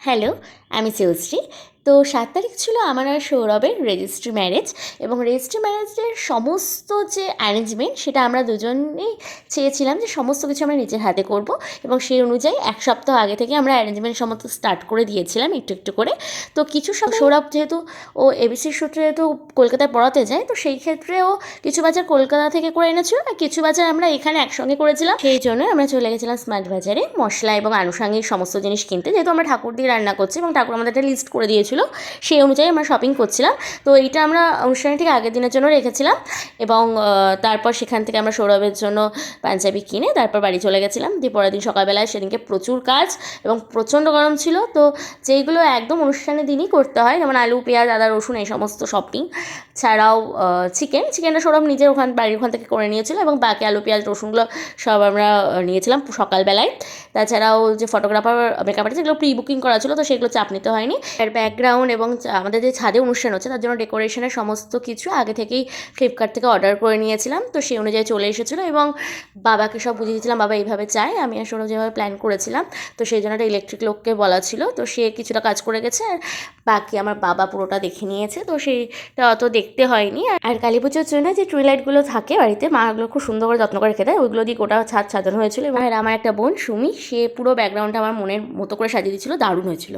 Hello, আমি শ্রেয়শ্রী। তো ৭ তারিখ ছিল আমার আর সৌরভের রেজিস্ট্রি ম্যারেজ এবং রেজিস্ট্রি ম্যারেজের সমস্ত যে অ্যারেঞ্জমেন্ট সেটা আমরা দুজনেই চেয়েছিলাম যে সমস্ত কিছু আমরা নিজের হাতে করব এবং সেই অনুযায়ী ১ সপ্তাহ আগে থেকে আমরা অ্যারেঞ্জমেন্ট সমস্ত স্টার্ট করে দিয়েছিলাম একটু, একটু করে। তো কিছু সৌরভ যেহেতু ও এবিসির সূত্রে যেহেতু কলকাতায় পড়াতে যায়, তো সেই ক্ষেত্রে ও কিছু বাজার কলকাতা থেকে করে এনেছিল আর কিছু বাজার আমরা এখানে একসঙ্গে করেছিলাম। সেই জন্য আমরা চলে গেছিলাম স্মার্ট বাজারে মশলা এবং আনুষঙ্গিক সমস্ত জিনিস কিনতে, যেহেতু আমরা ঠাকুর দিয়ে রান্না করছি এবং ঠাকুর আমাদের একটা লিস্ট করে দিয়েছিল, সেই অনুযায়ী আমরা শপিং করছিলাম। তো এইটা আমরা অনুষ্ঠানের ঠিক আগের দিনের জন্য রেখেছিলাম এবং তারপর সেখান থেকে আমরা সৌরভের জন্য পাঞ্জাবি কিনে তারপর বাড়ি চলে গেছিলাম। দিয়ে পরের দিন সকালবেলায় সেদিনকে প্রচুর কাজ এবং প্রচণ্ড গরম ছিল। তো যেইগুলো একদম অনুষ্ঠানের দিনই করতে হয়, যেমন আলু, পেঁয়াজ, আদা, রসুন এই সমস্ত শপিং ছাড়াও চিকেনটা সৌরভ নিজের বাড়ির ওখান থেকে করে নিয়েছিল এবং বাকি আলু, পেঁয়াজ, রসুনগুলো সব আমরা নিয়েছিলাম সকালবেলায়। তাছাড়াও যে ফটোগ্রাফার, মেকআপ আর্টিস্ট, যেগুলো প্রি বুকিং করা ছিল, তো সেগুলো চাপ নিতে হয়নি। আর ব্যাকগ্রাউন্ড এবং আমাদের যে ছাদে অনুষ্ঠান হচ্ছে তার জন্য ডেকোরেশনের সমস্ত কিছু আগে থেকেই ফ্লিপকার্ট থেকে অর্ডার করে নিয়েছিলাম। তো সেই অনুযায়ী চলে এসেছিলো এবং বাবাকে সব বুঝিয়ে দিয়েছিলাম, বাবা এইভাবে চাই, আমি আসলে যেভাবে প্ল্যান করেছিলাম। তো সেই জন্য একটা ইলেকট্রিক লোককে বলা ছিল, তো সে কিছুটা কাজ করে গেছে আর বাকি আমার বাবা পুরোটা দেখে নিয়েছে। তো সেইটা অত দেখতে হয়নি। আর কালী পুজোর জন্য যে টুইলাইটগুলো থাকে বাড়িতে, মা ওগুলো খুব সুন্দর করে যত্ন করে রেখে দেয়, ওইগুলো দিয়ে গোটা ছাদ সাজানো হয়েছিল। আর আমার একটা বোন সুমি, সে পুরো ব্যাকগ্রাউন্ডটা আমার মনের মতো করে সাজিয়ে দিয়েছিল, দারুণ হয়েছিল।